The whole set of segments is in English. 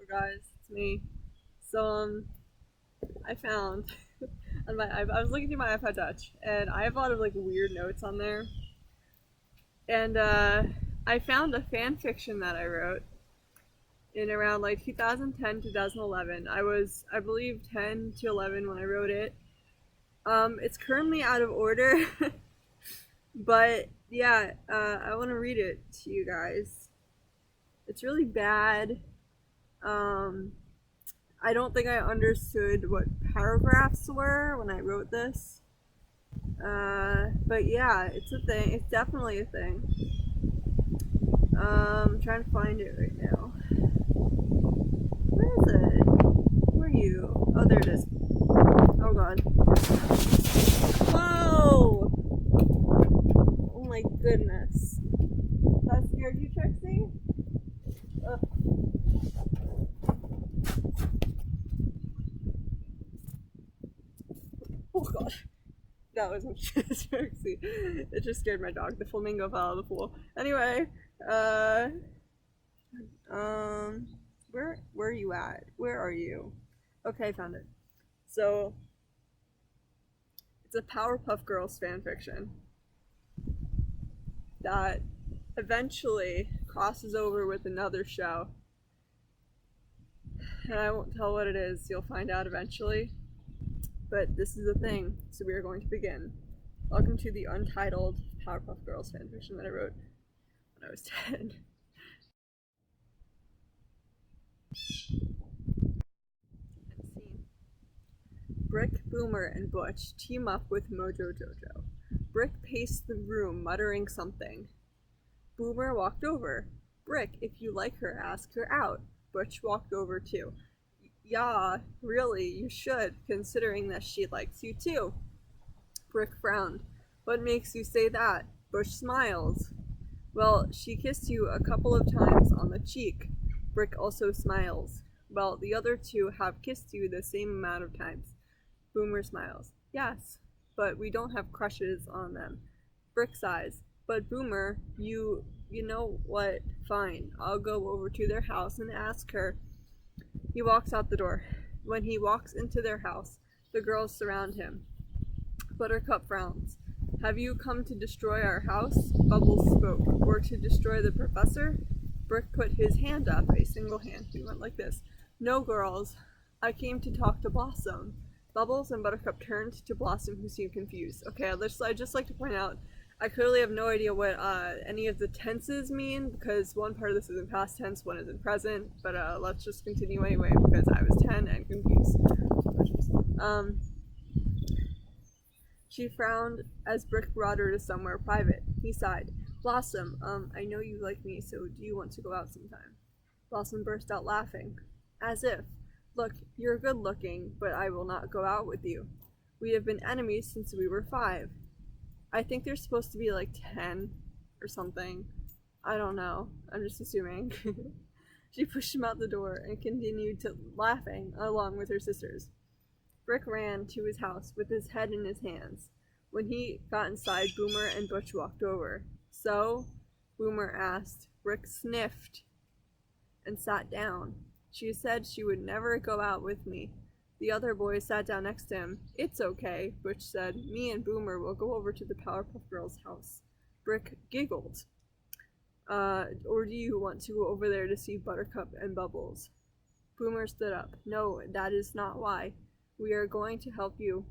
Guys, it's me. So I found on my I was looking through my iPod Touch, and I have a lot of like weird notes on there, and I found a fan fiction that I wrote in around like 2010 2011. I believe 10 to 11 when I wrote it. It's currently out of order, but yeah, I want to read it to you guys. It's really bad. Um, I don't think I understood what paragraphs were when I wrote this. But yeah, it's a thing. It's definitely a thing. I'm trying to find it right now. Where is it? Where are you? Oh, there it is. Oh god. Whoa! Oh my goodness. That scared you, Trixie? Ugh. Oh god. That wasn't Trixie. It just scared my dog. The flamingo fell out of the pool. Anyway, uh, um, where are you at? Where are you? Okay, I found it. So it's a Powerpuff Girls fan fiction that eventually crosses over with another show. And I won't tell what it is, you'll find out eventually. But this is the thing, so we are going to begin. Welcome to the untitled Powerpuff Girls fan fiction that I wrote when I was 10. Brick, Boomer, and Butch team up with Mojo Jojo. Brick paced the room, muttering something. Boomer walked over. Brick, if you like her, ask her out. Butch walked over too. Yeah, really, you should, considering that she likes you too. Brick frowned. What makes you say that? Butch smiles. Well, she kissed you a couple of times on the cheek. Brick also smiles. Well, the other two have kissed you the same amount of times. Boomer smiles. Yes, but we don't have crushes on them. Brick sighs. But Boomer, you know what? Fine. I'll go over to their house and ask her. He walks out the door. When he walks into their house, the girls surround him. Buttercup frowns. Have you come to destroy our house? Bubbles spoke. Or to destroy the professor? Brick put his hand up, a single hand. He went like this. No, girls. I came to talk to Blossom. Bubbles and Buttercup turned to Blossom, who seemed confused. Okay, I'd just like to point out, I clearly have no idea what any of the tenses mean, because one part of this is in past tense, one is in present, but let's just continue anyway, because I was 10 and confused. Um, she frowned as Brick brought her to somewhere private. He sighed. Blossom, I know you like me, so do you want to go out sometime? Blossom burst out laughing. As if. Look, you're good looking, but I will not go out with you. We have been enemies since we were 5. I think they're supposed to be like 10 or something. I don't know. I'm just assuming. She pushed him out the door and continued to laughing along with her sisters. Brick ran to his house with his head in his hands. When he got inside, Boomer and Butch walked over. So? Boomer asked. Brick sniffed and sat down. She said she would never go out with me. The other boys sat down next to him. It's okay, Butch said. Me and Boomer will go over to the Powerpuff Girls' house. Brick giggled. Or do you want to go over there to see Buttercup and Bubbles? Boomer stood up. No, that is not why. We are going to help you.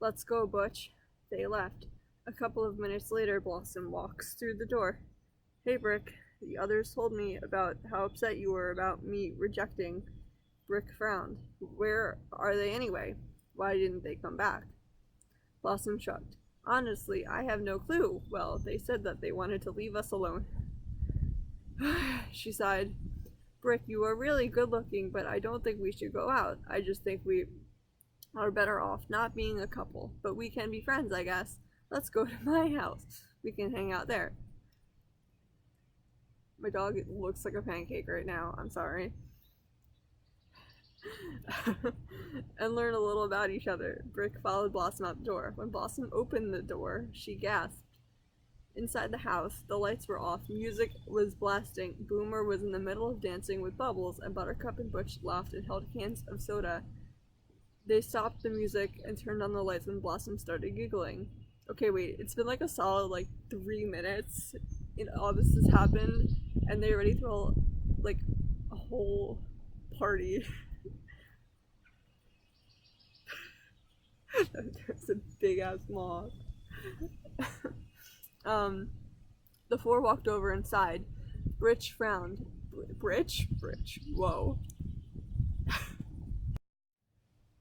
Let's go, Butch. They left. A couple of minutes later, Blossom walks through the door. Hey, Brick. The others told me about how upset you were about me rejecting. Brick frowned. Where are they anyway? Why didn't they come back? Blossom shrugged. Honestly, I have no clue. Well, they said that they wanted to leave us alone. She sighed. Brick, you are really good looking, but I don't think we should go out. I just think we are better off not being a couple. But we can be friends, I guess. Let's go to my house. We can hang out there. My dog looks like a pancake right now. I'm sorry. And learn a little about each other. Brick followed Blossom out the door. When Blossom opened the door, she gasped. Inside the house, the lights were off, music was blasting, Boomer was in the middle of dancing with Bubbles, and Buttercup and Butch laughed and held cans of soda. They stopped the music and turned on the lights when Blossom started giggling. Okay, wait, it's been like a solid 3 minutes and all this has happened, and they already throw like a whole party. There's a big ass moth. The four walked over and sighed. Britch frowned. Britch? Whoa.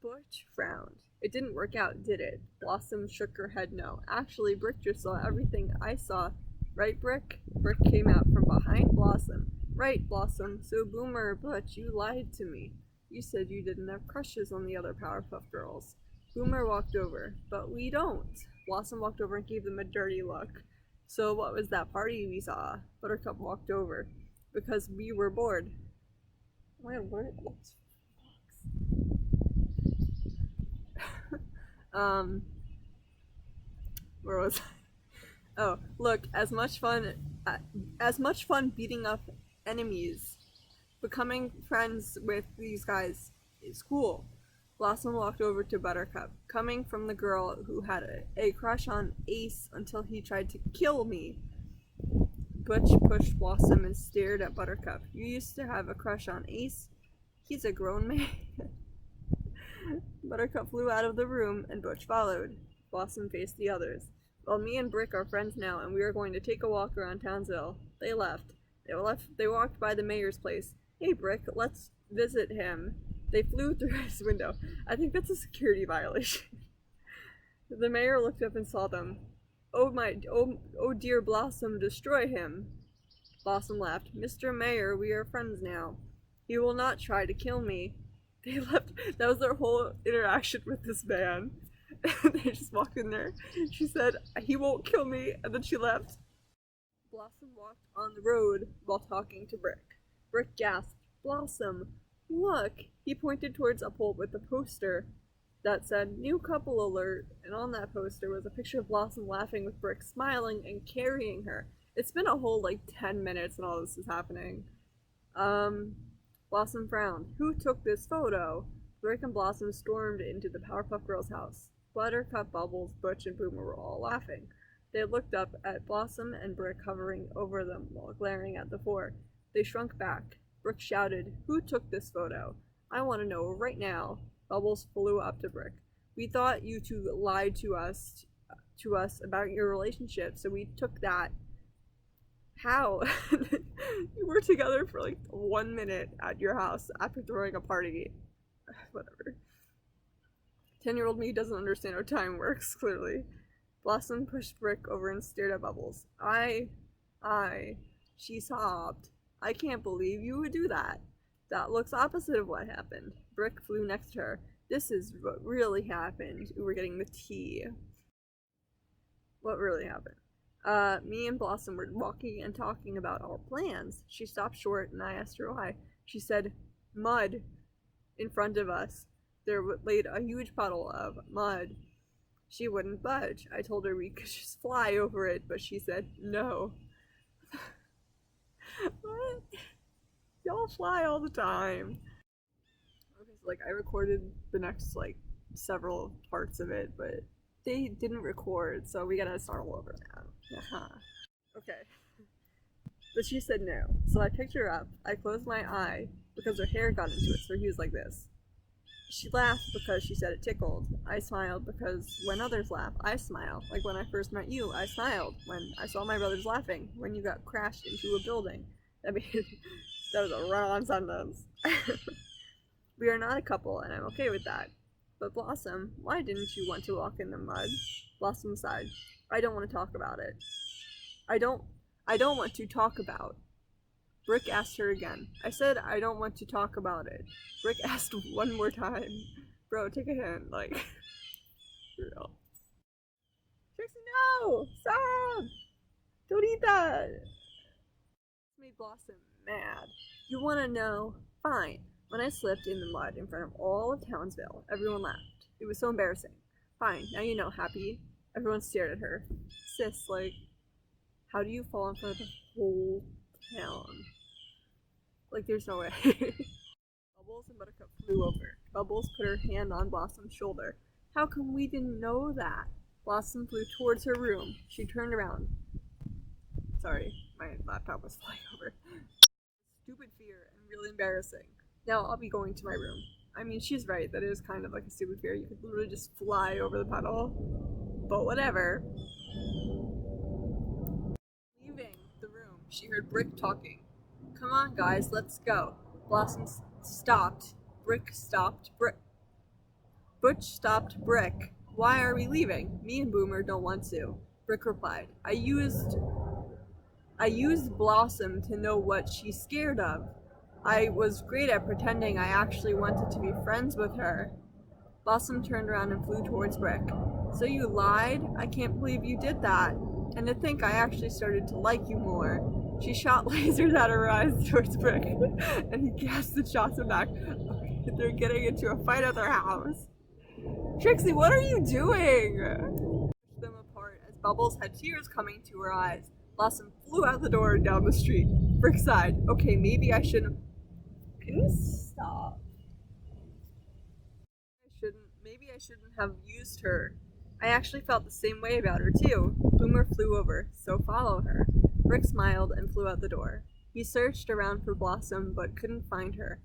Butch frowned. It didn't work out, did it? Blossom shook her head no. Actually, Brick just saw everything I saw. Right, Brick? Brick came out from behind Blossom. Right, Blossom. So Boomer, Butch, you lied to me. You said you didn't have crushes on the other Powerpuff Girls. Boomer walked over. But we don't. Blossom walked over and gave them a dirty look. So what was that party we saw? Buttercup walked over. Because we were bored. Wait, what? Where was I? Oh, look, as much fun beating up enemies, becoming friends with these guys is cool. Blossom walked over to Buttercup, coming from the girl who had a crush on Ace until he tried to kill me. Butch pushed Blossom and stared at Buttercup. You used to have a crush on Ace? He's a grown man. Buttercup flew out of the room and Butch followed. Blossom faced the others. Well, me and Brick are friends now and we are going to take a walk around Townsville. They left. They walked by the mayor's place. Hey Brick, let's visit him. They flew through his window. I think that's a security violation. The mayor looked up and saw them. Oh dear Blossom, destroy him. Blossom laughed. Mr. Mayor, we are friends now. He will not try to kill me. They left. That was their whole interaction with this man. They just walked in there. She said, he won't kill me, and then she left. Blossom walked on the road while talking to Brick. Brick gasped, Blossom, look! He pointed towards a pole with a poster that said, new couple alert, and on that poster was a picture of Blossom laughing with Brick, smiling and carrying her. It's been a whole 10 minutes and all this is happening. Blossom frowned. Who took this photo? Brick and Blossom stormed into the Powerpuff Girls' house. Buttercup, Bubbles, Butch, and Boomer were all laughing. They looked up at Blossom and Brick hovering over them while glaring at the four. They shrunk back. Brick shouted, who took this photo? I want to know right now. Bubbles flew up to Brick. We thought you two lied to us about your relationship, so we took that. How? You were together for 1 minute at your house after throwing a party. Whatever. 10-year-old me doesn't understand how time works, clearly. Blossom pushed Brick over and stared at Bubbles. She sobbed. I can't believe you would do that. That looks opposite of what happened. Brick flew next to her. This is what really happened. We were getting the tea. What really happened? Me and Blossom were walking and talking about our plans. She stopped short and I asked her why. She said, mud. In front of us. There laid a huge puddle of mud. She wouldn't budge. I told her we could just fly over it, but she said no. What? Y'all fly all the time. Okay, so I recorded the next several parts of it, but they didn't record, so we gotta start all over now. Okay. But she said no. So I picked her up. I closed my eye because her hair got into it, so he was like this. She laughed because she said it tickled. I smiled because when others laugh, I smile. Like when I first met you, I smiled. When I saw my brothers laughing. When you got crashed into a building. I mean, that was a run-on sentence. We are not a couple, and I'm okay with that. But Blossom, why didn't you want to walk in the mud? Blossom sighed. I don't want to talk about it. I don't want to talk about. Brick asked her again. I said I don't want to talk about it. Brick asked one more time. Bro, take a hint, for real. Trixie, no! Stop! Don't eat that! This made Blossom mad. You wanna know? Fine. When I slipped in the mud in front of all of Townsville, everyone laughed. It was so embarrassing. Fine, now you know, happy. Everyone stared at her. Sis, How do you fall in front of the whole town? Like, there's no way. Bubbles and Buttercup flew over. Bubbles put her hand on Blossom's shoulder. How come we didn't know that? Blossom flew towards her room. She turned around. Sorry, my laptop was flying over. Stupid fear and really embarrassing. Now I'll be going to my room. I mean, she's right. That is kind of like a stupid fear. You could literally just fly over the puddle. But whatever. Leaving the room, she heard Brick talking. Come on, guys, let's go. Blossom stopped. Brick stopped. Butch stopped Brick. Why are we leaving? Me and Boomer don't want to. Brick replied. I used Blossom to know what she's scared of. I was great at pretending I actually wanted to be friends with her. Blossom turned around and flew towards Brick. So you lied? I can't believe you did that. And to think I actually started to like you more. She shot lasers at her eyes towards Brick, and he gasped and shot them back. Okay, they're getting into a fight at their house. Trixie, what are you doing? Pushed them apart as Bubbles had tears coming to her eyes. Blossom flew out the door and down the street. Brick sighed. Okay, maybe I shouldn't. Can you stop? Maybe I shouldn't have used her. I actually felt the same way about her too. Boomer flew over, so follow her. Brick smiled and flew out the door. He searched around for Blossom but couldn't find her.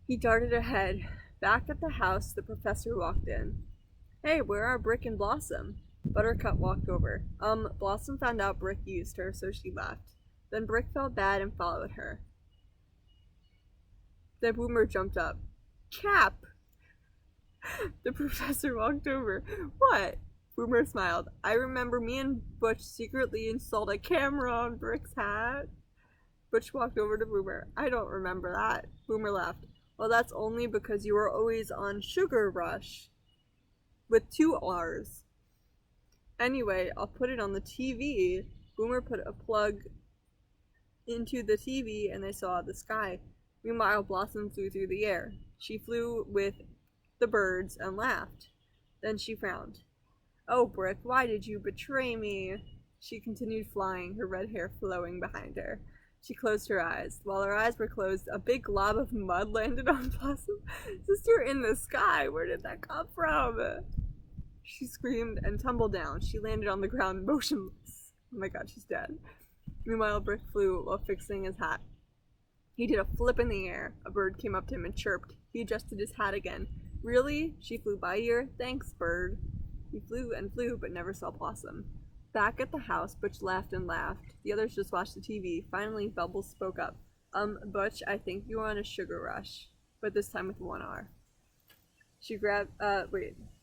He darted ahead. Back at the house, the professor walked in. Hey, where are Brick and Blossom? Buttercup walked over. Blossom found out Brick used her, so she left. Then Brick felt bad and followed her. Then Boomer jumped up. Cap! The professor walked over. What? Boomer smiled. I remember me and Butch secretly installed a camera on Brick's hat. Butch walked over to Boomer. I don't remember that. Boomer laughed. Well, that's only because you were always on Sugar Rush. With 2 R's. Anyway, I'll put it on the TV. Boomer put a plug into the TV and they saw the sky. Meanwhile, Blossom flew through the air. She flew with the birds and laughed. Then she frowned. Oh, Brick, why did you betray me? She continued flying, her red hair flowing behind her. She closed her eyes. While her eyes were closed, a big glob of mud landed on Blossom. Sister in the sky, where did that come from? She screamed and tumbled down. She landed on the ground motionless. Oh my god, she's dead. Meanwhile, Brick flew while fixing his hat. He did a flip in the air. A bird came up to him and chirped. He adjusted his hat again. Really? She flew by here? Thanks, bird. He flew and flew, but never saw Blossom. Back at the house, Butch laughed and laughed. The others just watched the TV. Finally, Bubbles spoke up. Butch, I think you were on a sugar rush. But this time with 1 R. She grabbed,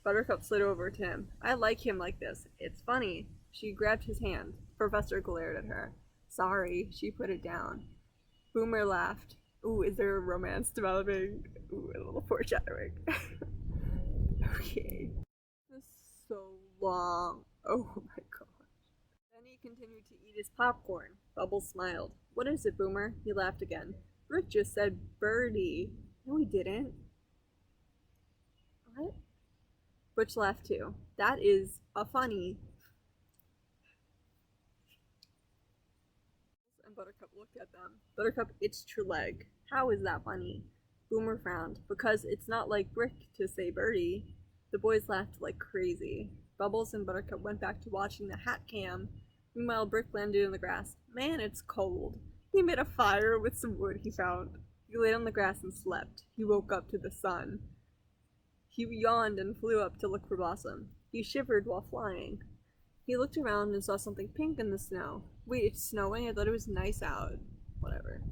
Buttercup slid over to him. I like him like this. It's funny. She grabbed his hand. Professor glared at her. Sorry, she put it down. Boomer laughed. Ooh, is there a romance developing? Ooh, a little foreshadowing. Okay. This is so long. Oh my god. Then he continued to eat his popcorn. Bubbles smiled. What is it, Boomer? He laughed again. Rick just said birdie. No, he didn't. What? Butch laughed too. That is a funny. And Buttercup looked at them. Buttercup itched her leg. How is that funny? Boomer frowned. Because it's not like Brick to say birdie. The boys laughed like crazy. Bubbles and Buttercup went back to watching the hat cam. Meanwhile, Brick landed in the grass. Man, it's cold. He made a fire with some wood he found. He laid on the grass and slept. He woke up to the sun. He yawned and flew up to look for Blossom. He shivered while flying. He looked around and saw something pink in the snow. Wait, it's snowing? I thought it was nice out. Whatever.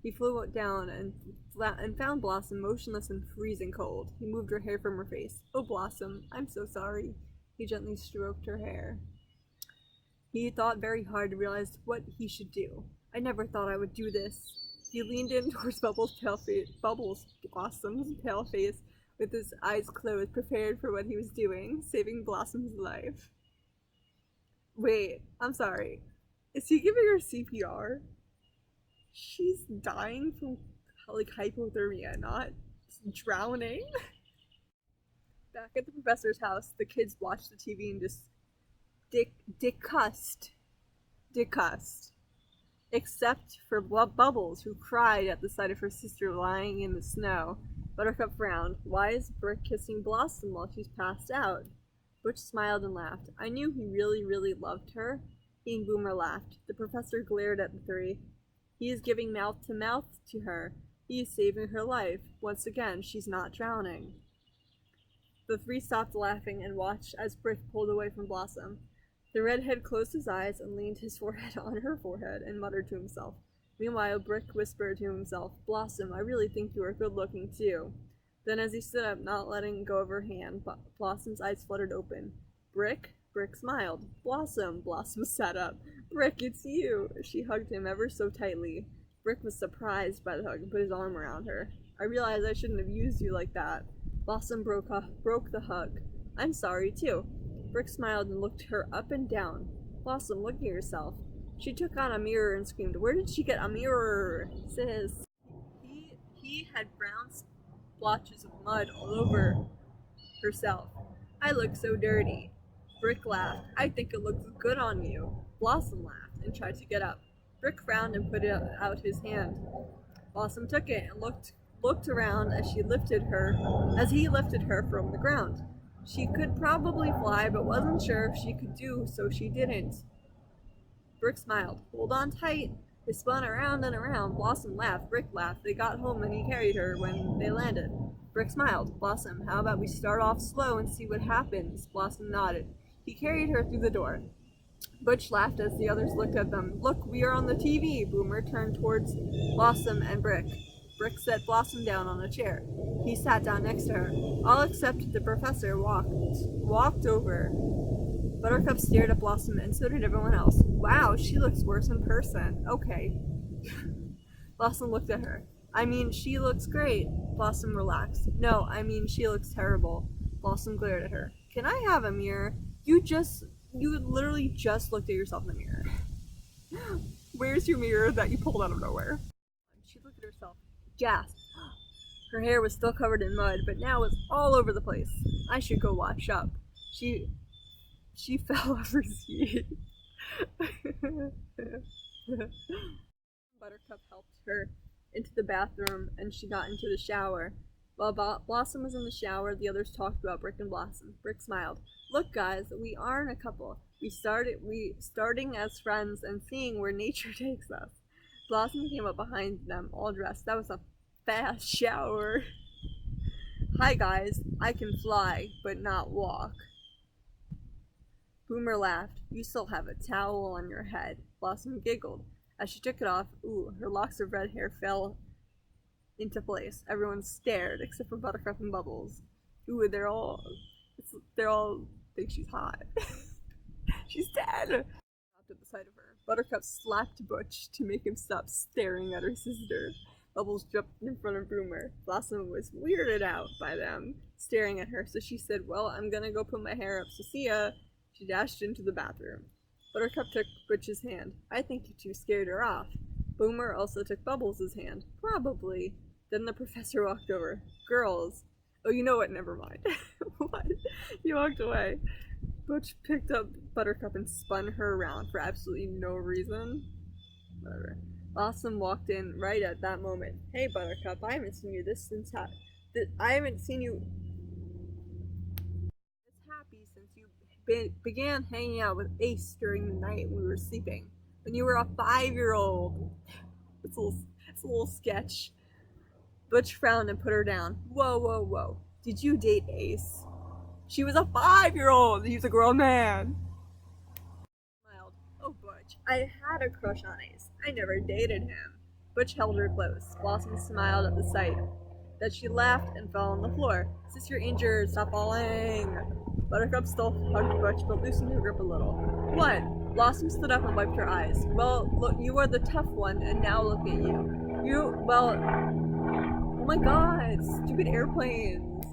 He flew down and found Blossom motionless and freezing cold. He moved her hair from her face. Oh, Blossom, I'm so sorry. He gently stroked her hair. He thought very hard to realize what he should do. I never thought I would do this. He leaned in towards Blossom's pale face, with his eyes closed, prepared for what he was doing, saving Blossom's life. Wait, I'm sorry. Is he giving her CPR? She's dying from, like, hypothermia, not drowning. Back at the professor's house, the kids watched the TV and just discussed disgust, except for Bubbles, who cried at the sight of her sister lying in the snow. Buttercup frowned. Why is Brick kissing Blossom while she's passed out? Butch smiled and laughed. I knew he really, really loved her. He and Boomer laughed. The professor glared at the three. He is giving mouth to her. He is saving her life. Once again, she's not drowning. The three stopped laughing and watched as Brick pulled away from Blossom. The redhead closed his eyes and leaned his forehead on her forehead and muttered to himself. Meanwhile, Brick whispered to himself, Blossom, I really think you are good-looking, too. Then as he stood up, not letting go of her hand, Blossom's eyes fluttered open. Brick? Brick smiled. Blossom! Blossom sat up. Brick, it's you! She hugged him ever so tightly. Brick was surprised by the hug and put his arm around her. I realized I shouldn't have used you like that. Blossom broke the hug. I'm sorry, too. Brick smiled and looked her up and down. Blossom, look at yourself. She took on a mirror and screamed, Where did she get a mirror? Sis. He had brown splotches of mud all over herself. I look so dirty. Brick laughed. I think it looks good on you. Blossom laughed and tried to get up. Brick frowned and put out his hand. Blossom took it and looked around as he lifted her from the ground. She could probably fly, but wasn't sure if she could do, so she didn't. Brick smiled. Hold on tight. They spun around and around. Blossom laughed. Brick laughed. They got home and he carried her when they landed. Brick smiled. Blossom, how about we start off slow and see what happens? Blossom nodded. He carried her through the door. Butch laughed as the others looked at them. Look, we are on the TV. Boomer turned towards Blossom and Brick. Brick set Blossom down on a chair. He sat down next to her. All except the professor walked over. Buttercup stared at Blossom, and so did everyone else. Wow, she looks worse in person. Okay. Blossom looked at her. I mean, she looks great. Blossom relaxed. No, I mean, she looks terrible. Blossom glared at her. Can I have a mirror? You literally just looked at yourself in the mirror. Where's your mirror that you pulled out of nowhere? She looked at herself. Gasped. Her hair was still covered in mud, but now it's all over the place. I should go wash up. She fell off her seat. Buttercup helped her into the bathroom, and she got into the shower. While Blossom was in the shower, the others talked about Brick and Blossom. Brick smiled. Look, guys, we aren't a couple. We starting as friends and seeing where nature takes us. Blossom came up behind them, all dressed. That was a fast shower. Hi, guys. I can fly, but not walk. Boomer laughed. You still have a towel on your head. Blossom giggled. As she took it off, her locks of red hair fell into place. Everyone stared, except for Buttercup and Bubbles. They're all think she's hot. She's dead! Stopped at the sight of her. Buttercup slapped Butch to make him stop staring at her sister. Bubbles jumped in front of Boomer. Blossom was weirded out by them staring at her, so she said, Well, I'm gonna go put my hair up, so see ya. She dashed into the bathroom. Buttercup took Butch's hand. I think you two scared her off. Boomer also took Bubbles' hand. Probably. Then the professor walked over. Girls. Oh, you know what? Never mind. What? He walked away. Butch picked up Buttercup and spun her around for absolutely no reason. Whatever. Blossom walked in right at that moment. Hey, Buttercup, I haven't seen you this happy since you began hanging out with Ace during the night we were sleeping. When you were a 5-year-old. It's a little sketch. Butch frowned and put her down. Whoa. Did you date Ace? She was a 5-year-old. He's a grown man. Smiled. Oh, Butch, I had a crush on Ace. I never dated him. Butch held her close. Blossom smiled at the sight. Then she laughed and fell on the floor. Sis, you're injured. Stop falling. Buttercup still hugged Butch, but loosened her grip a little. What? Blossom stood up and wiped her eyes. Well, look, you are the tough one, and now look at you. Oh my god, stupid airplanes.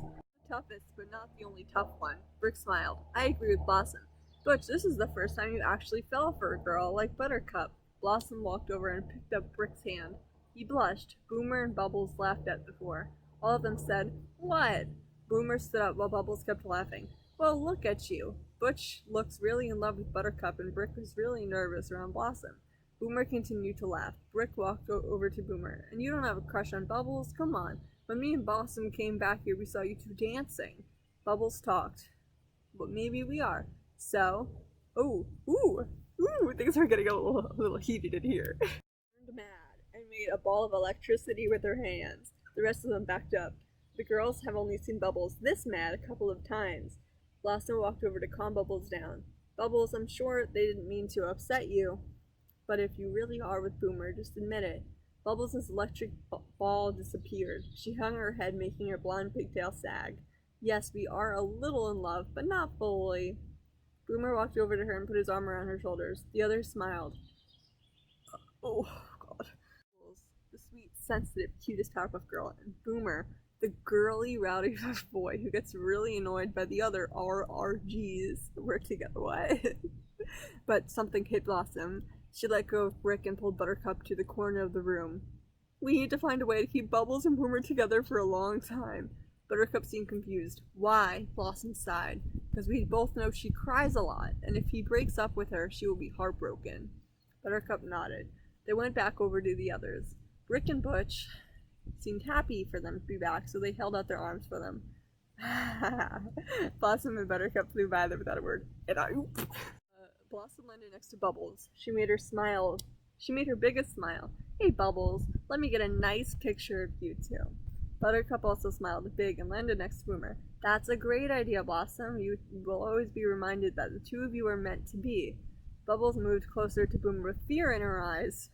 The toughest, but not the only tough one. Brick smiled. I agree with Blossom. Butch, this is the first time you actually fell for a girl like Buttercup. Blossom walked over and picked up Brick's hand. He blushed. Boomer and Bubbles laughed at the four. All of them said, What? Boomer stood up while Bubbles kept laughing. Well, look at you. Butch looks really in love with Buttercup, and Brick was really nervous around Blossom. Boomer continued to laugh. Brick walked over to Boomer. And you don't have a crush on Bubbles? Come on. When me and Blossom came back here, we saw you two dancing. Bubbles talked. But maybe we are. So, things are getting a little heated in here. Turned mad and made a ball of electricity with her hands. The rest of them backed up. The girls have only seen Bubbles this mad a couple of times. Blossom walked over to calm Bubbles down. Bubbles, I'm sure they didn't mean to upset you. But if you really are with Boomer, just admit it. Bubbles' electric ball disappeared. She hung her head, making her blonde pigtail sag. Yes, we are a little in love, but not fully. Boomer walked over to her and put his arm around her shoulders. The others smiled. Oh, God. The sweet, sensitive, cutest Powerpuff Girl, and Boomer, the girly, rowdy boy who gets really annoyed by the other RRGs work together. What? But something hit Blossom. She let go of Brick and pulled Buttercup to the corner of the room. We need to find a way to keep Bubbles and Boomer together for a long time. Buttercup seemed confused. Why? Blossom sighed. Because we both know she cries a lot, and if he breaks up with her, she will be heartbroken. Buttercup nodded. They went back over to the others. Brick and Butch seemed happy for them to be back, so they held out their arms for them. Blossom and Buttercup flew by them without a word, and Blossom landed next to Bubbles. She made her smile. She made her biggest smile. Hey, Bubbles, let me get a nice picture of you two. Buttercup also smiled big and landed next to Boomer. That's a great idea, Blossom. You will always be reminded that the two of you are meant to be. Bubbles moved closer to Boomer with fear in her eyes.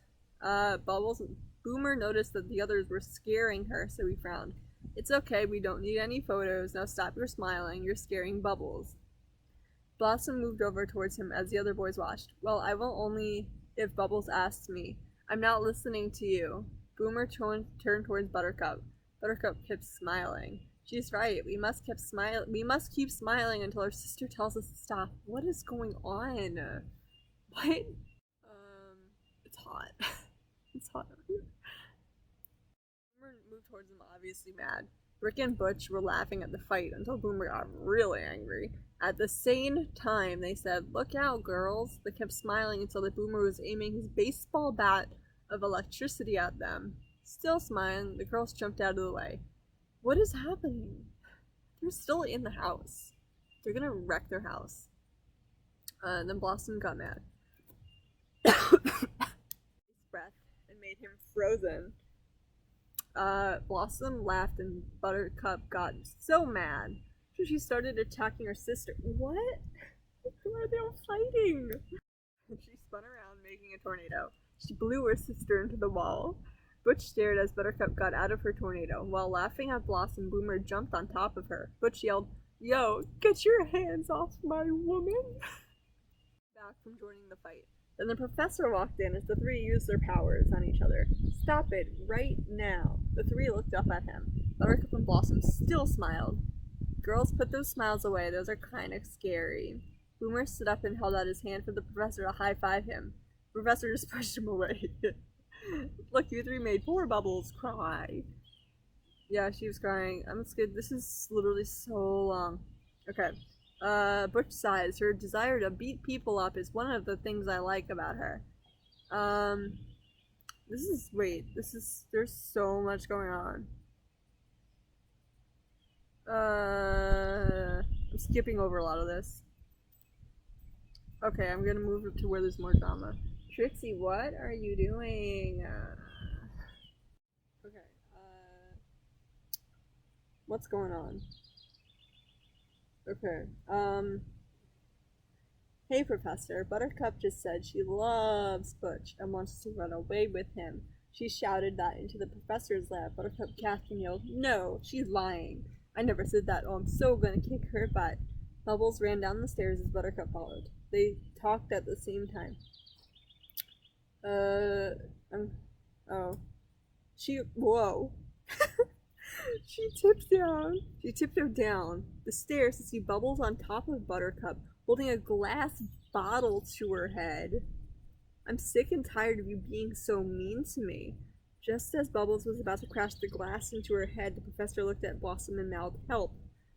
Boomer noticed that the others were scaring her, so he frowned. It's okay, we don't need any photos. Now stop your smiling. You're scaring Bubbles. Blossom moved over towards him as the other boys watched. Well, I will only if Bubbles asks me. I'm not listening to you. Boomer turned towards Buttercup. Buttercup kept smiling. She's right. We must keep smiling until our sister tells us to stop. What is going on? What? It's hot. It's hot over here. Boomer moved towards him, obviously mad. Rick and Butch were laughing at the fight until Boomer got really angry. At the same time, they said, "Look out, girls." They kept smiling until the Boomer was aiming his baseball bat of electricity at them. Still smiling, the girls jumped out of the way. What is happening? They're still in the house. They're gonna wreck their house. Then Blossom got mad. Breath and made him frozen. Blossom laughed and Buttercup got so mad. So she started attacking her sister. What? Why are they all fighting? She spun around, making a tornado. She blew her sister into the wall. Butch stared as Buttercup got out of her tornado. While laughing at Blossom, Boomer jumped on top of her. Butch yelled, "Yo, get your hands off my woman!" Back from joining the fight. Then the professor walked in as the three used their powers on each other. Stop it, right now. The three looked up at him. Buttercup and Blossom still smiled. Girls, put those smiles away. Those are kind of scary. Boomer stood up and held out his hand for the professor to high-five him. The professor just pushed him away. Look, you three made poor Bubbles cry. Yeah, she was crying. I'm scared. This is literally so long. Okay. Butch sighs. Her desire to beat people up is one of the things I like about her. There's so much going on. I'm skipping over a lot of this. Okay, I'm gonna move to where there's more drama. Trixie, what are you doing? Okay, what's going on? Okay, hey Professor, Buttercup just said she loves Butch and wants to run away with him. She shouted that into the professor's lab. Buttercup gasped and yelled, "No, she's lying. I never said that. Oh, I'm so gonna kick her butt." Bubbles ran down the stairs as Buttercup followed. They talked at the same time. Whoa. She tiptoed down the stairs to see Bubbles on top of Buttercup, holding a glass bottle to her head. I'm sick and tired of you being so mean to me. Just as Bubbles was about to crash the glass into her head, the professor looked at Blossom and mouthed, "Help."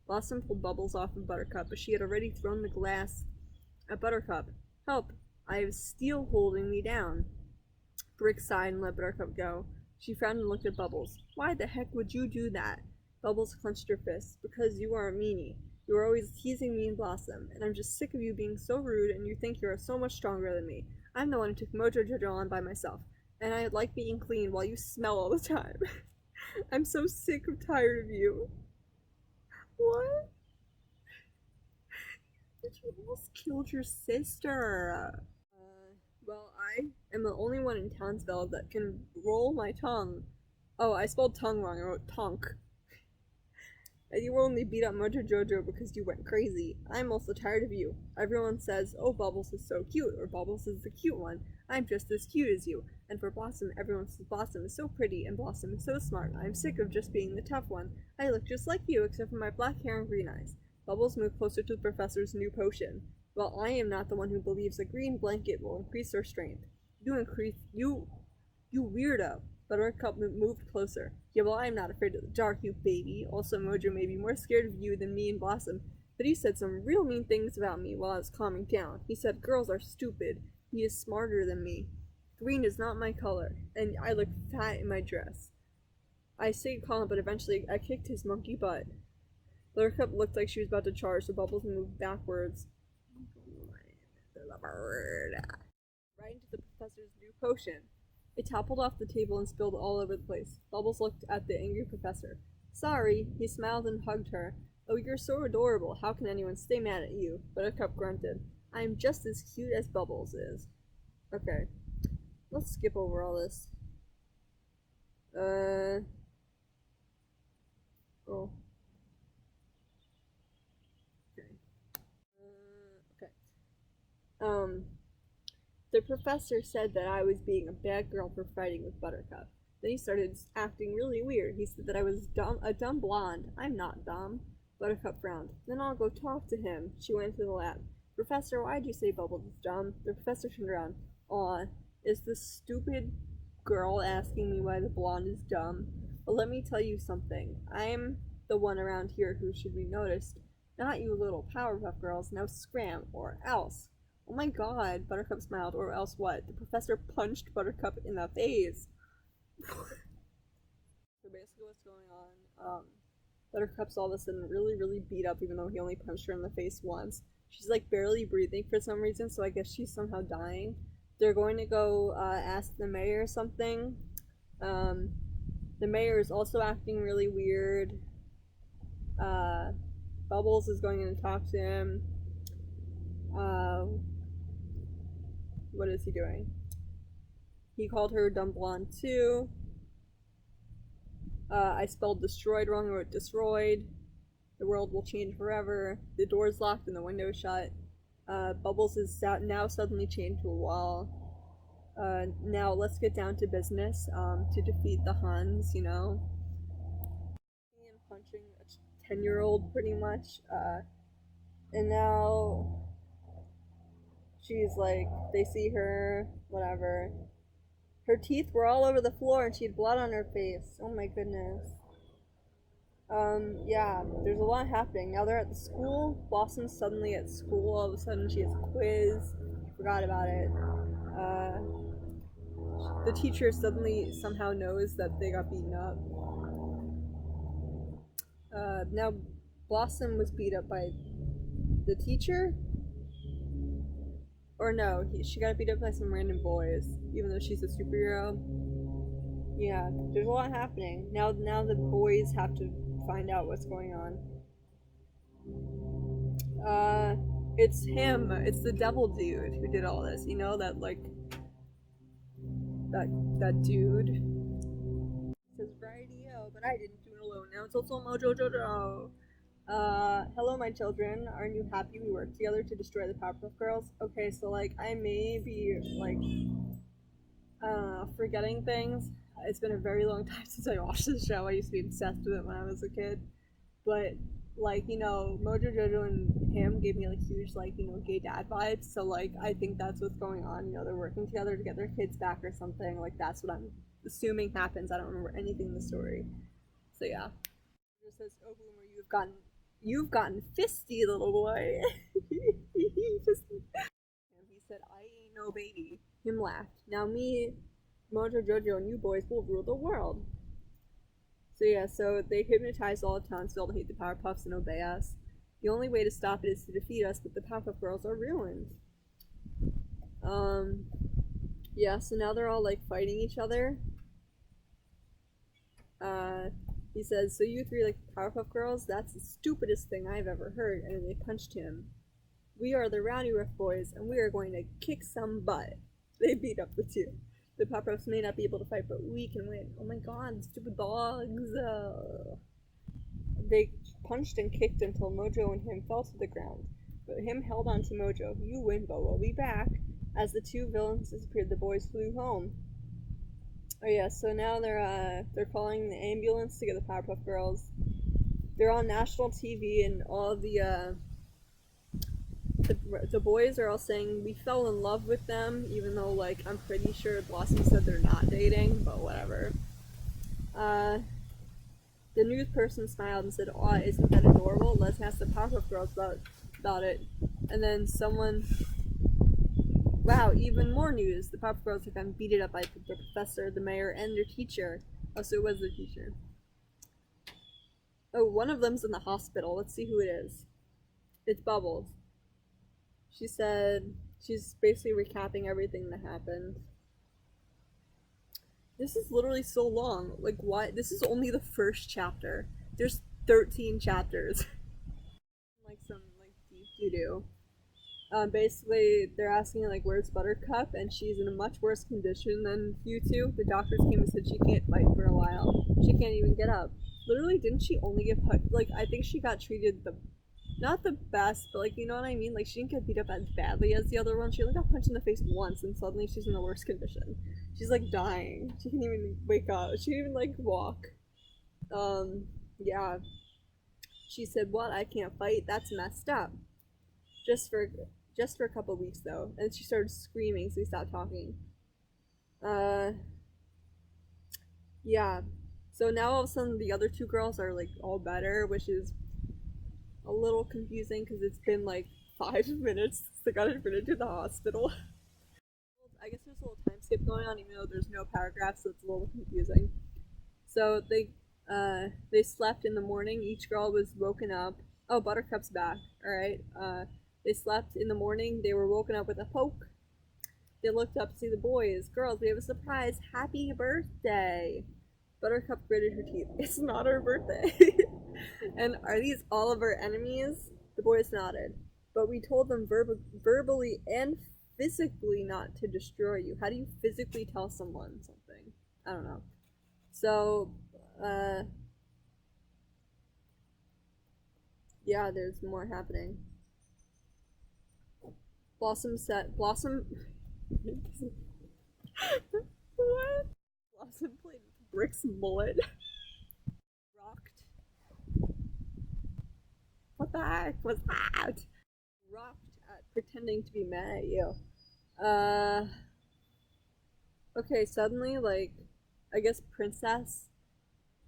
Blossom pulled Bubbles off of Buttercup, but she had already thrown the glass at Buttercup. Help! I have steel holding me down. Brick sighed and let Buttercup go. She frowned and looked at Bubbles. Why the heck would you do that? Bubbles clenched her fists. Because you are a meanie. You are always teasing me and Blossom, and I'm just sick of you being so rude and you think you are so much stronger than me. I'm the one who took Mojo Jojo on by myself, and I like being clean while you smell all the time. I'm so sick of tired of you. What? You almost killed your sister. Well, I am the only one in Townsville that can roll my tongue. Oh, I spelled tongue wrong. I wrote tonk. And you only beat up Mojo Jojo because you went crazy. I'm also tired of you. Everyone says, oh, Bubbles is so cute, or Bubbles is the cute one. I'm just as cute as you. And for Blossom, everyone says Blossom is so pretty and Blossom is so smart. I'm sick of just being the tough one. I look just like you, except for my black hair and green eyes. Bubbles moved closer to the professor's new potion. Well, I am not the one who believes a green blanket will increase her strength. You weirdo. Buttercup moved closer. Yeah, well, I'm not afraid of the dark, you baby. Also, Mojo may be more scared of you than me and Blossom, but he said some real mean things about me while I was calming down. He said girls are stupid. He is smarter than me. Green is not my color, and I look fat in my dress. I stayed calm, but eventually I kicked his monkey butt. Buttercup looked like she was about to charge, so Bubbles moved backwards. Right into the professor's new potion. It toppled off the table and spilled all over the place. Bubbles looked at the angry professor. Sorry, he smiled and hugged her. Oh, you're so adorable. How can anyone stay mad at you? Buttercup grunted. I'm just as cute as Bubbles is. Okay. Let's skip over all this. Oh. Okay. Okay. The professor said that I was being a bad girl for fighting with Buttercup. Then he started acting really weird. He said that I was a dumb blonde. I'm not dumb. Buttercup frowned. Then I'll go talk to him. She went into the lab. Professor, why'd you say Bubbles is dumb? The professor turned around. Aw, is this stupid girl asking me why the blonde is dumb? Well, let me tell you something. I'm the one around here who should be noticed. Not you little Powerpuff Girls. Now scram, or else. Oh my god, Buttercup smiled, or else what? The professor punched Buttercup in the face. So basically what's going on, Buttercup's all of a sudden really beat up even though he only punched her in the face once. She's like barely breathing for some reason, so I guess she's somehow dying. They're going to go ask the mayor something. The mayor is also acting really weird. Bubbles is going in to talk to him. What is he doing? He called her dumb blonde too. I spelled destroyed wrong, I wrote destroyed. The world will change forever. The door's locked and the window's shut. Bubbles is now suddenly chained to a wall. Now let's get down to business to defeat the Huns, you know. And punching a 10-year-old pretty much. And now she's like, they see her, whatever. Her teeth were all over the floor and she had blood on her face. Oh my goodness. Yeah, there's a lot happening. Now they're at the school. Blossom's suddenly at school. All of a sudden she has a quiz. I forgot about it. The teacher suddenly somehow knows that they got beaten up. Now Blossom was beat up by the teacher? Or no, she got beat up by some random boys, even though she's a superhero. Yeah, there's a lot happening. Now the boys have to find out what's going on. It's him. It's the devil dude who did all this. You know, that, like, that dude. It says radio, but I didn't do it alone. Now it's also Mojo Jojo. Hello my children, aren't you happy we worked together to destroy the Powerpuff Girls? Okay, so like, I may be like, forgetting things. It's been a very long time since I watched this show. I used to be obsessed with it when I was a kid. But, like, you know, Mojo Jojo and him gave me like huge, like, you know, gay dad vibes. So like, I think that's what's going on. You know, they're working together to get their kids back or something. Like, that's what I'm assuming happens. I don't remember anything in the story. So yeah. It just says, oh boomer, you have gotten You've gotten fisty, little boy. Fisty. And he said, I ain't no baby. Him laughed. Now me, Mojo Jojo, and you boys will rule the world. So yeah, so they hypnotize all the townspeople to hate the Powerpuffs and obey us. The only way to stop it is to defeat us, but the Powerpuff Girls are ruined. Yeah, so now they're all like fighting each other. He says, so you three like Powerpuff Girls? That's the stupidest thing I've ever heard, and then they punched him. We are the Rowdy Rough Boys, and we are going to kick some butt. They beat up the two. The Powerpuffs may not be able to fight, but we can win. Oh my god, stupid dogs. They punched and kicked until Mojo and him fell to the ground, but him held on to Mojo. You win, but we'll be back. As the two villains disappeared, the boys flew home. Oh yeah, so now they're calling the ambulance to get the Powerpuff Girls. They're on national TV, and all the boys are all saying we fell in love with them, even though like I'm pretty sure Blossom said they're not dating, but whatever. The news person smiled and said, "Oh, isn't that adorable? Let's ask the Powerpuff Girls about it." And then someone, wow, even more news. The Powerpuff Girls have been beaten up by the professor, the mayor, and their teacher. Oh, so it was their teacher. Oh, one of them's in the hospital. Let's see who it is. It's Bubbles. She said she's basically recapping everything that happened. This is literally so long. Like, why? This is only the first chapter. There's 13 chapters. Like some like deep doo-doo. Basically, they're asking like, where's Buttercup, and she's in a much worse condition than you two. The doctors came and said she can't fight for a while. She can't even get up. Literally, didn't she only get like? I think she got treated not the best, but like, you know what I mean? Like, she didn't get beat up as badly as the other one. She only got punched in the face once, and suddenly she's in a worse condition. She's like dying. She can't even wake up. She can't even like walk. Yeah. She said, "What? I can't fight? That's messed up." Just for a couple of weeks though, and she started screaming, so we stopped talking. Yeah. So now all of a sudden the other two girls are like all better, which is a little confusing because it's been like 5 minutes since they got admitted to the hospital. I guess there's a little time skip going on, even though there's no paragraphs, so it's a little confusing. So they slept in the morning. Each girl was woken up. Oh, Buttercup's back. All right. They slept in the morning. They were woken up with a poke. They looked up to see the boys. Girls, we have a surprise. Happy birthday. Buttercup gritted her teeth. It's not our birthday. And are these all of our enemies? The boys nodded. But we told them verbally and physically not to destroy you. How do you physically tell someone something? I don't know. So, yeah, there's more happening. Blossom said, Blossom. What? Blossom played Brick's mullet. Rocked. What the heck was that? Rocked at pretending to be mad at you. Okay, suddenly, like, I guess Princess.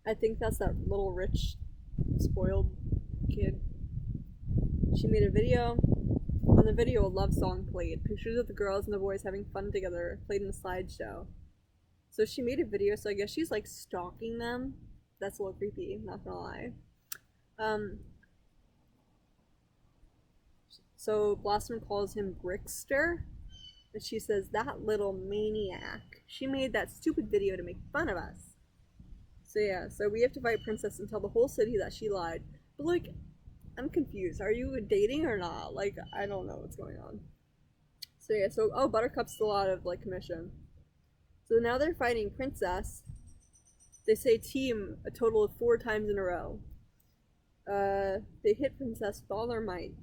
I think that's that little rich, spoiled kid. She made a video. On the video, a love song played. Pictures of the girls and the boys having fun together played in a slideshow. So she made a video, so I guess she's like stalking them. That's a little creepy, not gonna lie. So Blossom calls him Brickster, and she says, that little maniac. She made that stupid video to make fun of us. So yeah, so we have to fight Princess and tell the whole city that she lied. But like, I'm confused. Are you dating or not? Like, I don't know what's going on. So yeah, so, oh, Buttercup's still out of, like, commission. So now they're fighting Princess. They say team a total of 4 times in a row. They hit Princess with all their might.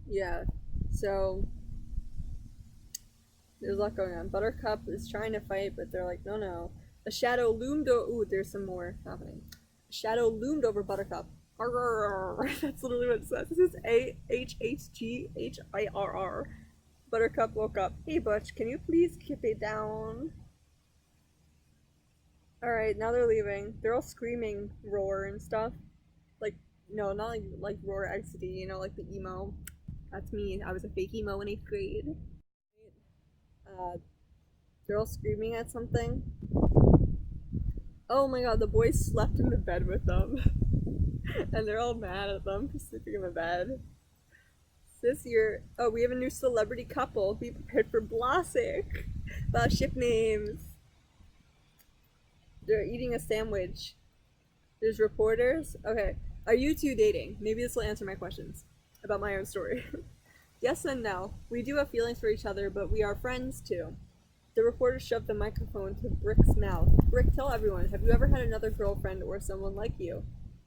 Yeah, so there's a lot going on. Buttercup is trying to fight, but they're like, no, no. A shadow loomed ooh, there's some more happening. A shadow loomed over Buttercup. That's literally what it says. This is AHHGHIRR. Buttercup woke up. Hey, Butch, can you please keep it down? Alright. Alright, now they're leaving. They're all screaming roar and stuff. Like, no, not like roar XD, you know, like the emo. That's me. I was a fake emo in 8th grade. Uh, they're all screaming at something. Oh my god, the boys slept in the bed with them. And they're all mad at them for sleeping in the bed. This year, oh, we have a new celebrity couple. Be prepared for Blasic. About ship names. They're eating a sandwich. There's reporters. Okay, are you two dating? Maybe this will answer my questions about my own story. Yes and no. We do have feelings for each other, but we are friends too. The reporter shoved the microphone to Brick's mouth. Brick, tell everyone, have you ever had another girlfriend or someone like you?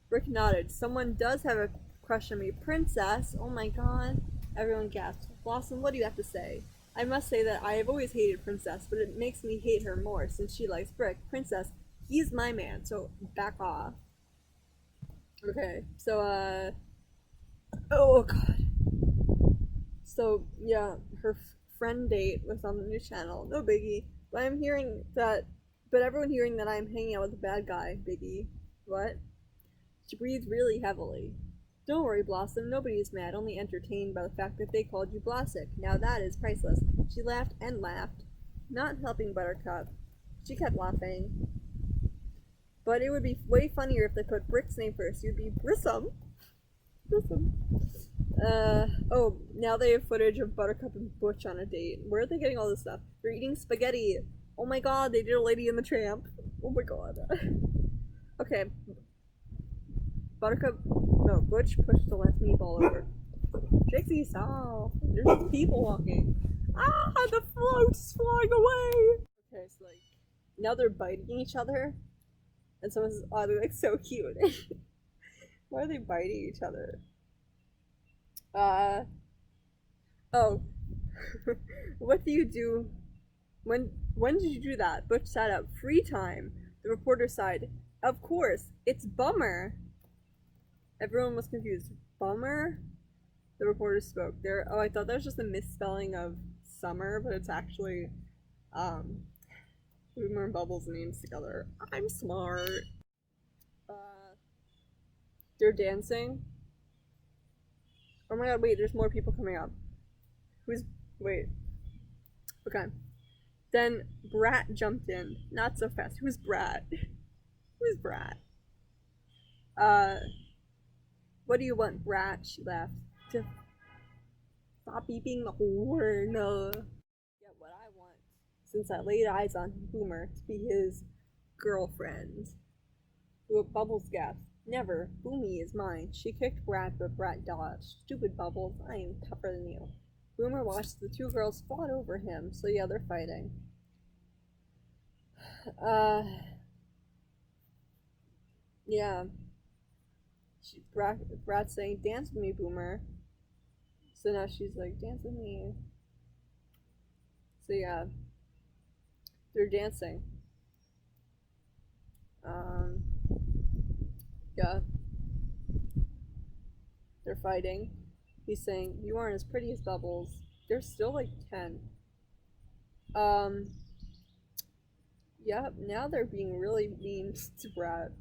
Brick nodded. Someone does have a crush on me. Princess! Oh my god. Everyone gasped. Blossom, what do you have to say? I must say that I have always hated Princess, but it makes me hate her more since she likes Brick. Princess, he's my man, so back off. Okay, so, oh god. So, yeah, her friend date was on the new channel. No biggie. But everyone hearing that I'm hanging out with a bad guy. Biggie. What? She breathed really heavily. Don't worry, Blossom. Nobody is mad, only entertained by the fact that they called you Blasic. Now that is priceless. She laughed and laughed, not helping Buttercup. She kept laughing. But it would be way funnier if they put Brick's name first. You'd be Brissom. Brissom. Oh, now they have footage of Buttercup and Butch on a date. Where are they getting all this stuff? They're eating spaghetti. Oh my god, they did a Lady and the Tramp. Oh my god. Okay. Butch pushed the last meatball over. Trixie, stop. There's people walking. Ah, the float's flying away. Okay, so like, now they're biting each other. And someone says, oh, they're like so cute. Why are they biting each other? Oh. What do you do? When did you do that? Butch sat up. Free time. The reporter sighed. Of course, it's Bummer. Everyone was confused. Bummer? The reporter spoke. Oh, I thought that was just a misspelling of summer, but it's actually, Boomer and Bubbles names together. I'm smart. They're dancing. Oh my god, wait, there's more people coming up. Wait. Okay. Then Brat jumped in. Not so fast. Who's Brat? Who's Brat? What do you want, Brat? She laughed. To stop beeping the horn. Get what I want. Since I laid eyes on Boomer to be his girlfriend. Bubbles gasped. Never. Boomy is mine. She kicked Brat, but Brat dodged. Stupid Bubbles. I am tougher than you. Boomer watched the two girls fought over him, so yeah, they're fighting. Yeah. Brat's saying, dance with me, Boomer. So now she's like, dance with me. So yeah. They're dancing. Yeah. They're fighting. He's saying, you aren't as pretty as Bubbles. They're still like 10. Yeah, now they're being really mean to Brat.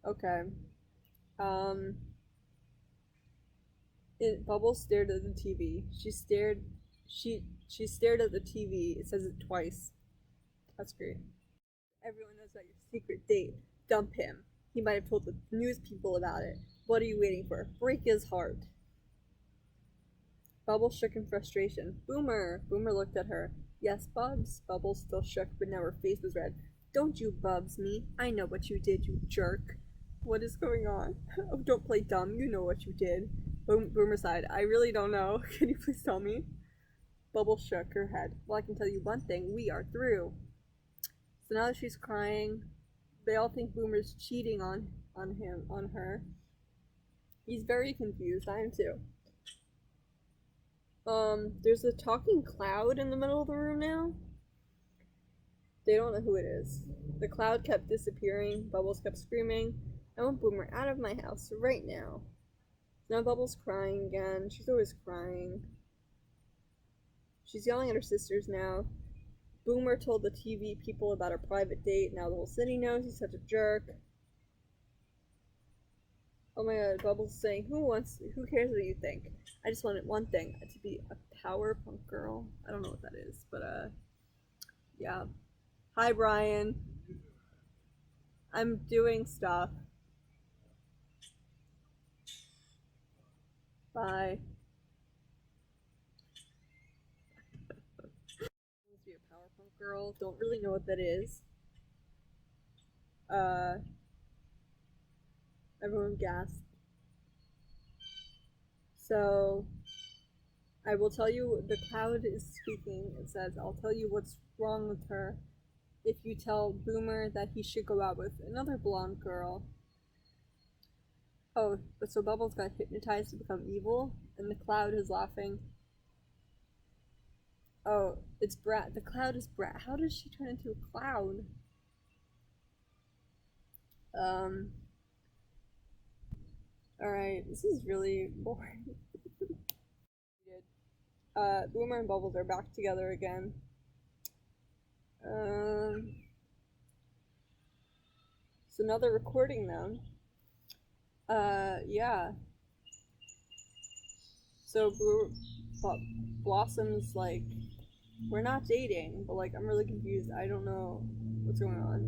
Okay. Bubbles stared at the TV. She stared at the TV. It says it twice. That's great. Everyone knows about your secret date. Dump him. He might have told the news people about it. What are you waiting for? Break his heart. Bubbles shook in frustration. Boomer! Boomer looked at her. Yes, Bubs? Bubbles still shook, but now her face was red. Don't you Bubs me. I know what you did, you jerk. What is going on? Oh, don't play dumb. You know what you did. Boomer sighed. I really don't know. Can you please tell me? Bubbles shook her head. Well, I can tell you one thing. We are through. So now that she's crying, they all think Boomer's cheating on her. He's very confused. I am too. There's a talking cloud in the middle of the room now. They don't know who it is. The cloud kept disappearing. Bubbles kept screaming, I want Boomer out of my house right now. Now Bubbles crying again. She's always crying. She's yelling at her sisters now. Boomer told the TV people about our private date. Now the whole city knows he's such a jerk. Oh my god, Bubbles saying, who cares what you think? I just wanted one thing, to be a powerpuff girl. I don't know what that is, but yeah. Hi Brian. I'm doing stuff. Bye. Be a powerpuff girl. Don't really know what that is. Everyone gasped. So I will tell you, the cloud is speaking. It says, I'll tell you what's wrong with her if you tell Boomer that he should go out with another blonde girl. Oh, but so Bubbles got hypnotized to become evil, and the cloud is laughing. Oh, it's Brat. The cloud is Brat. How does she turn into a cloud? Alright, this is really boring. Boomer and Bubbles are back together again. So now they're recording them. Yeah. So Blossom's like, we're not dating, but like, I'm really confused. I don't know what's going on.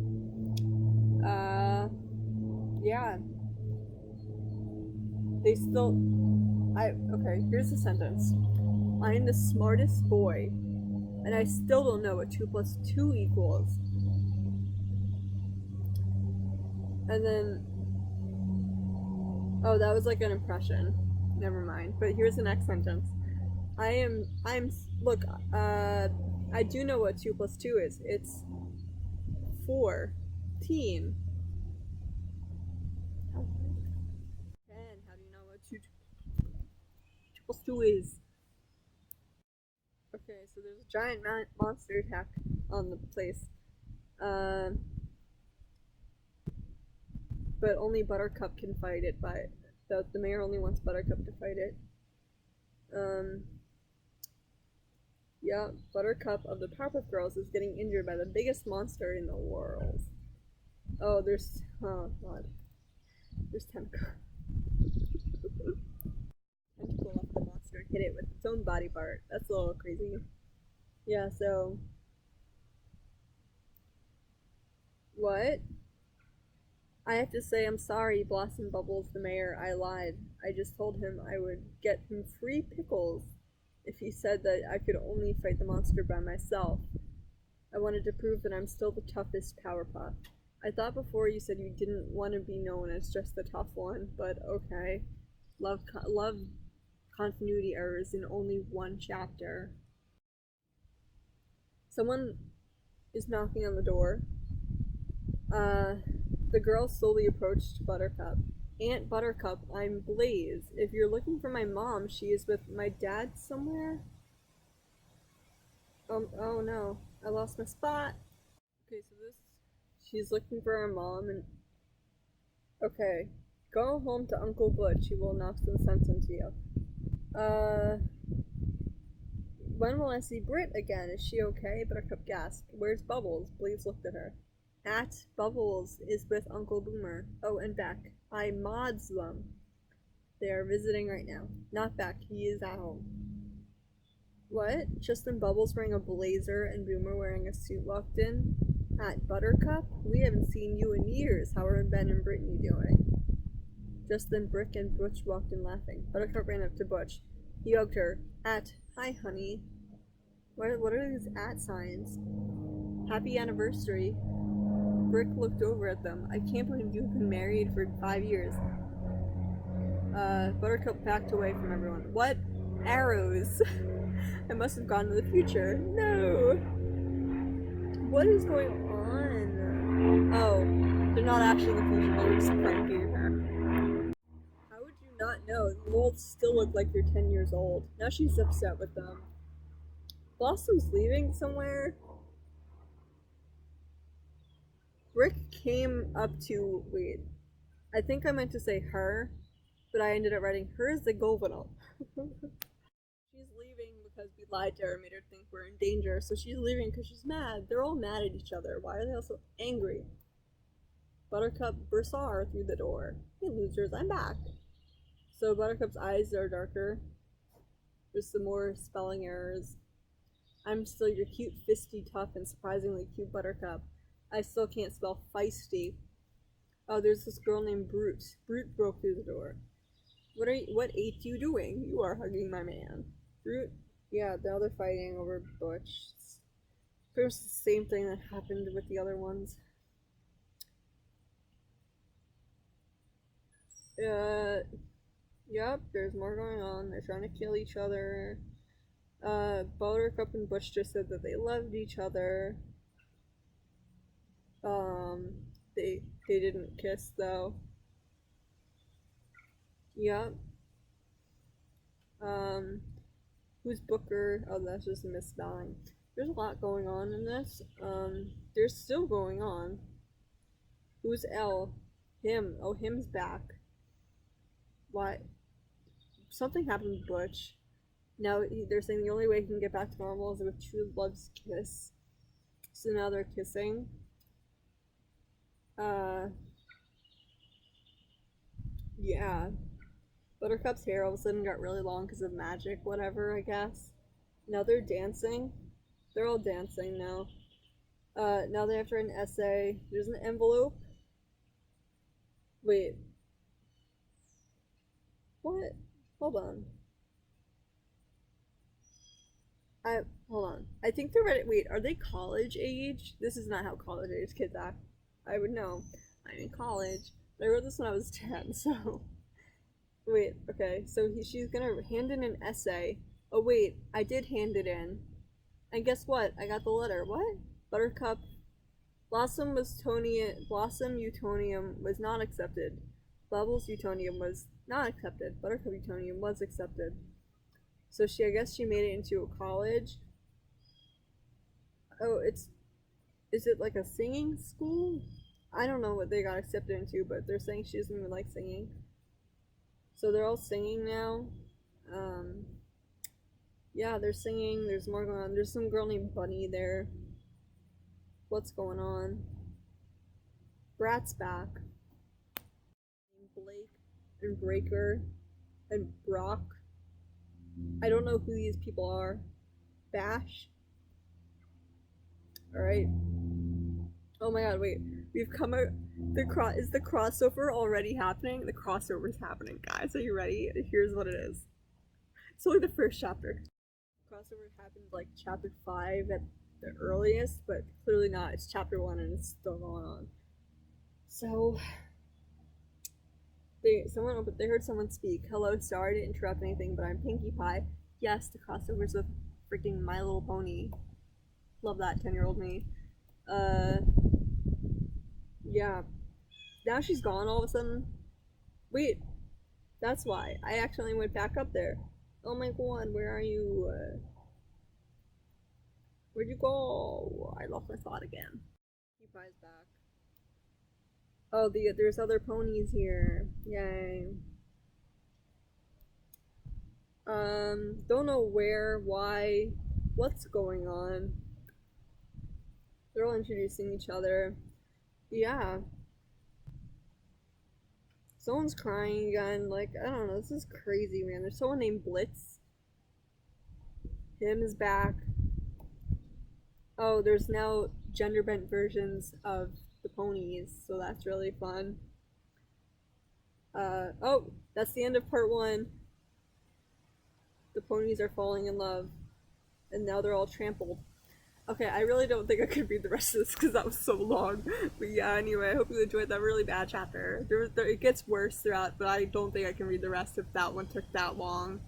Yeah. They still, okay, here's the sentence. I am the smartest boy, and I still don't know what 2 plus 2 equals. And then, oh, that was like an impression. Never mind. But here's the next sentence. Look, I do know what 2 plus 2 is. It's 14. How do you know what 2 plus 2 is? Okay, so there's a giant monster attack on the place. But only Buttercup can fight it, but the mayor only wants Buttercup to fight it. Yeah, Buttercup of the Powerpuff Girls is getting injured by the biggest monster in the world. Oh, oh god. There's Tentacle. Tentacle off the monster hit it with its own body part. That's a little crazy. Yeah, so. What? I have to say I'm sorry, Blossom Bubbles the mayor. I lied. I just told him I would get him free pickles if he said that I could only fight the monster by myself. I wanted to prove that I'm still the toughest Powerpuff. I thought before you said you didn't want to be known as just the tough one, but okay. Love continuity errors in only one chapter. Someone is knocking on the door. The girl slowly approached Buttercup. Aunt Buttercup, I'm Blaze. If you're looking for my mom, she is with my dad somewhere. Oh no, I lost my spot. Okay, so she's looking for her mom and, okay. Go home to Uncle Butch, he will knock some sense into you. When will I see Britt again? Is she okay? Buttercup gasped. Where's Bubbles? Blaze looked at her. Bubbles is with Uncle Boomer. Oh, and Beck. I mods them. They are visiting right now. Not Beck, he is at home. What? Just then Bubbles wearing a blazer and Boomer wearing a suit walked in. Buttercup? We haven't seen you in years. How are Ben and Brittany doing? Just then Brick and Butch walked in laughing. Buttercup ran up to Butch. He hugged her. Hi honey. What are these signs? Happy anniversary. Brick looked over at them. I can't believe you've been married for 5 years. Buttercup backed away from everyone. What? Arrows! I must have gone to the future. No! What is going on? Oh, they're not actually in the future. They were just pranking her. How would you not know? The molds still look like you're 10 years old. Now she's upset with them. Blossom's leaving somewhere. Rick came up to, wait, I think I meant to say her, but I ended up writing her as the Govenal. She's leaving because we lied to her and made her think we're in danger. So she's leaving because she's mad. They're all mad at each other. Why are they all so angry? Buttercup bursts her through the door. Hey, losers, I'm back. So Buttercup's eyes are darker. There's some more spelling errors. I'm still your cute, fisty, tough, and surprisingly cute Buttercup. I still can't spell feisty. Oh, there's this girl named Brute. Brute broke through the door. What ain't you doing? You are hugging my man. Brute? Yeah, now they're fighting over Butch. It's pretty much the same thing that happened with the other ones. Yep, there's more going on. They're trying to kill each other. Buttercup and Butch just said that they loved each other. They didn't kiss though. Yep. Who's Booker? Oh, that's just a misspelling. There's a lot going on in this. There's still going on. Who's L? Him. Oh, him's back. Why? Something happened to Butch. Now they're saying the only way he can get back to normal is with true love's kiss. So now they're kissing. Yeah. Buttercup's hair all of a sudden got really long because of magic, whatever, I guess. Now they're dancing. They're all dancing now. Now they have to write an essay. There's an envelope. Wait. What? Hold on. Hold on. I think they're ready. Wait, are they college age? This is not how college age kids act. I would know. I'm in college. I wrote this when I was 10, so. Wait, okay. So she's gonna hand in an essay. Oh, wait. I did hand it in. And guess what? I got the letter. What? Buttercup. Blossom Utonium was not accepted. Bubbles Utonium was not accepted. Buttercup Utonium was accepted. So I guess she made it into a college. Oh, is it like a singing school? I don't know what they got accepted into, but they're saying she doesn't even like singing. So they're all singing now. Yeah, they're singing. There's more going on. There's some girl named Bunny there. What's going on? Brat's back. Blake and Breaker and Brock. I don't know who these people are. Bash. Alright. Oh my god, wait. We've come out. Is the crossover already happening? The crossover's happening, guys. Are you ready? Here's what it is. It's only the first chapter. Crossover happened like chapter 5 at the earliest, but clearly not. It's chapter 1 and it's still going on. So they heard someone speak. Hello, sorry to interrupt anything, but I'm Pinkie Pie. Yes, the crossover's with freaking My Little Pony. Love that 10-year-old me. Yeah. Now she's gone all of a sudden. Wait, that's why. I accidentally went back up there. Oh my god, where are you? Where'd you go? I lost my thought again. Pinkie Pie's back. Oh, there's other ponies here. Yay. Don't know where, why, what's going on. They're all introducing each other. Yeah. Someone's crying again. Like, I don't know. This is crazy, man. There's someone named Blitz. Him is back. Oh, there's now gender bent versions of the ponies, so that's really fun. Oh, that's the end of part 1. The ponies are falling in love, and now they're all trampled. Okay, I really don't think I could read the rest of this because that was so long. But yeah, anyway, I hope you enjoyed that really bad chapter. It gets worse throughout, but I don't think I can read the rest if that one took that long.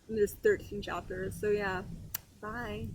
And there's 13 chapters, so yeah. Bye.